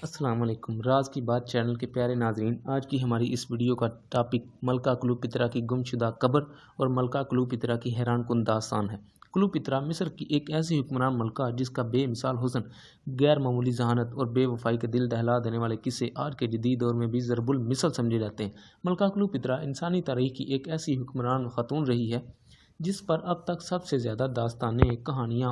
السلام علیکم۔ راز کی بات چینل کے پیارے ناظرین، آج کی ہماری اس ویڈیو کا ٹاپک ملکہ کلیوپترا کی گمشدہ قبر اور ملکہ کلیوپترا کی حیران کن داستان ہے۔ کلیوپترا مصر کی ایک ایسی حکمران ملکہ جس کا بے مثال حسن، غیر معمولی ذہانت اور بے وفائی کے دل دہلا دینے والے قصے آج کے جدید دور میں بھی ضرب المثل سمجھے جاتے ہیں۔ ملکہ کلیوپترا انسانی تاریخ کی ایک ایسی حکمران خاتون رہی ہے جس پر اب تک سب سے زیادہ داستانیں، کہانیاں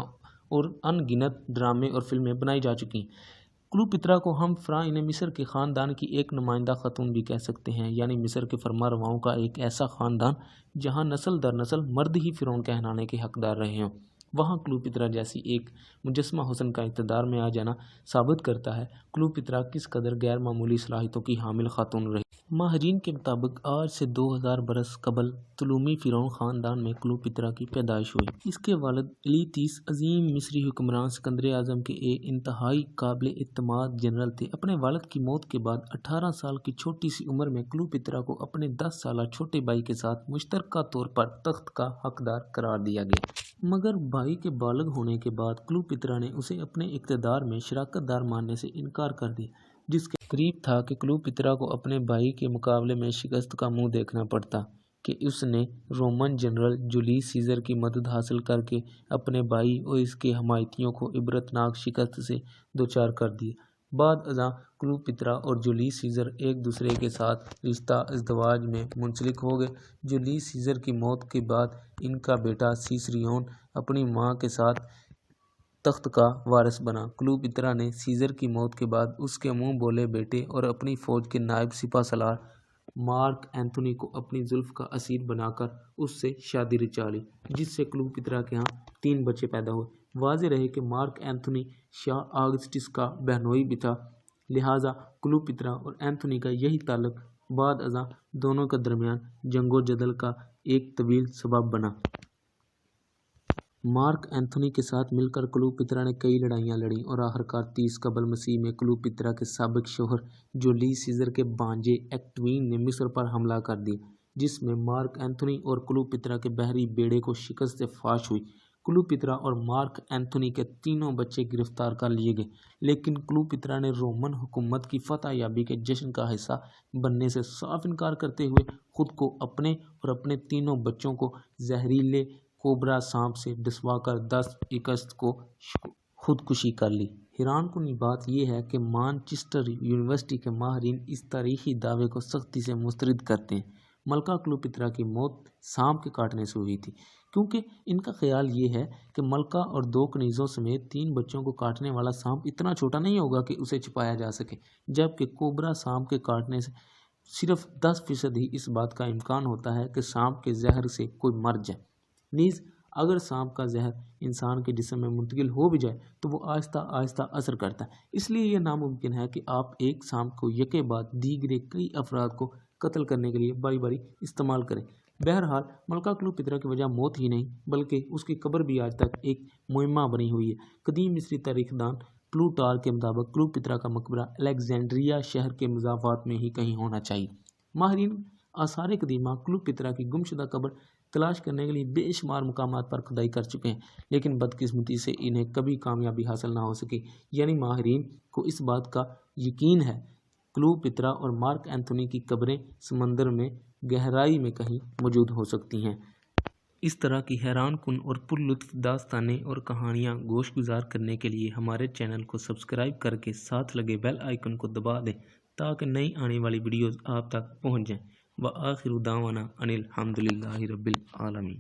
اور ان گنت ڈرامے اور فلمیں بنائی جا چکی ہیں۔ کلیوپترا کو ہم فرعون مصر کے خاندان کی ایک نمائندہ خاتون بھی کہہ سکتے ہیں، یعنی مصر کے فرما رواؤں کا ایک ایسا خاندان جہاں نسل در نسل مرد ہی فرعون کہلانے کے حقدار رہے ہوں۔ وہاں کلیوپترا جیسی ایک مجسمہ حسن کا اقتدار میں آ جانا ثابت کرتا ہے کلیوپترا کس قدر غیر معمولی صلاحیتوں کی حامل خاتون رہی۔ ماہرین کے مطابق آج سے 2000 برس قبل طلومی فرعون خاندان میں کلیوپترا کی پیدائش ہوئی۔ اس کے والد ایلیتیس عظیم مصری حکمران سکندر اعظم کے ایک انتہائی قابل اعتماد جنرل تھے۔ اپنے والد کی موت کے بعد 18 سال کی چھوٹی سی عمر میں کلیوپترا کو اپنے 10 سالہ چھوٹے بھائی کے ساتھ مشترکہ طور پر تخت کا حقدار قرار دیا گیا۔ مگر بھائی کے بالغ ہونے کے بعد کلیوپترا نے اسے اپنے اقتدار میں شراکت دار ماننے سے انکار کر دیا، جس کے قریب تھا کہ کلیوپترا کو اپنے بھائی کے مقابلے میں شکست کا منہ دیکھنا پڑتا کہ اس نے رومن جنرل جولیس سیزر کی مدد حاصل کر کے اپنے بھائی اور اس کے حمایتیوں کو عبرتناک شکست سے دوچار کر دیا۔ بعد ازاں کلیوپترا اور جولیس سیزر ایک دوسرے کے ساتھ رشتہ ازدواج میں منسلک ہو گئے۔ جولیس سیزر کی موت کے بعد ان کا بیٹا سیسریون اپنی ماں کے ساتھ تخت کا وارث بنا۔ کلیوپترا نے سیزر کی موت کے بعد اس کے منہ بولے بیٹے اور اپنی فوج کے نائب سپہ سالار مارک اینتھونی کو اپنی زلف کا اسیر بنا کر اس سے شادی رچا لی، جس سے کلیوپترا کے ہاں 3 بچے پیدا ہوئے۔ واضح رہے کہ مارک اینتھونی شاہ آگسٹس کا بہنوئی بھی تھا، لہٰذا کلیوپترا اور اینتھونی کا یہی تعلق بعد ازاں دونوں کے درمیان جنگ و جدل کا ایک طویل سبب بنا۔ مارک اینتھونی کے ساتھ مل کر کلیوپترا نے کئی لڑائیاں لڑیں اور آخرکار 30 قبل مسیح میں کلیوپترا کے سابق شوہر جولیس سیزر کے بھانجے ایکٹوین نے مصر پر حملہ کر دیا، جس میں مارک اینتھونی اور کلیوپترا کے بحری بیڑے کو شکست فاش ہوئی۔ کلیوپترا اور مارک اینتھونی کے تینوں بچے گرفتار کر لیے گئے، لیکن کلیوپترا نے رومن حکومت کی فتح یابی کے جشن کا حصہ بننے سے صاف انکار کرتے ہوئے خود کو اپنے اور اپنے تینوں بچوں کو زہریلے کوبرا سانپ سے ڈسوا کر 10 اگست کو خودکشی کر لی۔ حیران کن بات یہ ہے کہ مانچسٹر یونیورسٹی کے ماہرین اس تاریخی دعوے کو سختی سے مسترد کرتے ہیں۔ ملکہ کلیوپترا کی موت سانپ کے کاٹنے سے ہوئی تھی، کیونکہ ان کا خیال یہ ہے کہ ملکہ اور 2 کنیزوں سمیت 3 بچوں کو کاٹنے والا سانپ اتنا چھوٹا نہیں ہوگا کہ اسے چھپایا جا سکے، جبکہ کوبرا سانپ کے کاٹنے سے صرف 10% ہی اس بات کا امکان ہوتا ہے کہ سانپ کے زہر سے کوئی مر جائے۔ نیز اگر سانپ کا زہر انسان کے جسم میں منتقل ہو بھی جائے تو وہ آہستہ آہستہ اثر کرتا ہے، اس لیے یہ ناممکن ہے کہ آپ ایک سانپ کو یکے بعد دیگرے کئی افراد کو قتل کرنے کے لیے باری باری استعمال کریں۔ بہرحال ملکہ کلیوپترا کی وجہ موت ہی نہیں بلکہ اس کی قبر بھی آج تک ایک معمہ بنی ہوئی ہے۔ قدیم مصری تاریخ دان پلوٹارک کے مطابق کلیوپترا کا مقبرہ الیگزینڈریا شہر کے مضافات میں ہی کہیں ہونا چاہیے۔ ماہرین آثار قدیمہ کلیوپترا کی گمشدہ قبر تلاش کرنے کے لیے بے شمار مقامات پر کھدائی کر چکے ہیں، لیکن بدقسمتی سے انہیں کبھی کامیابی حاصل نہ ہو سکی، یعنی ماہرین کو اس بات کا یقین ہے کلیوپترا اور مارک اینتھونی کی قبریں سمندر میں گہرائی میں کہیں موجود ہو سکتی ہیں۔ اس طرح کی حیران کن اور پر لطف داستانیں اور کہانیاں گوش گزار کرنے کے لیے ہمارے چینل کو سبسکرائب کر کے ساتھ لگے بیل آئیکن کو دبا دیں تاکہ نئی آنے والی ویڈیوز آپ تک پہنچ جائیں۔ وآخر دعوانا ان الحمد للہ رب العالمین۔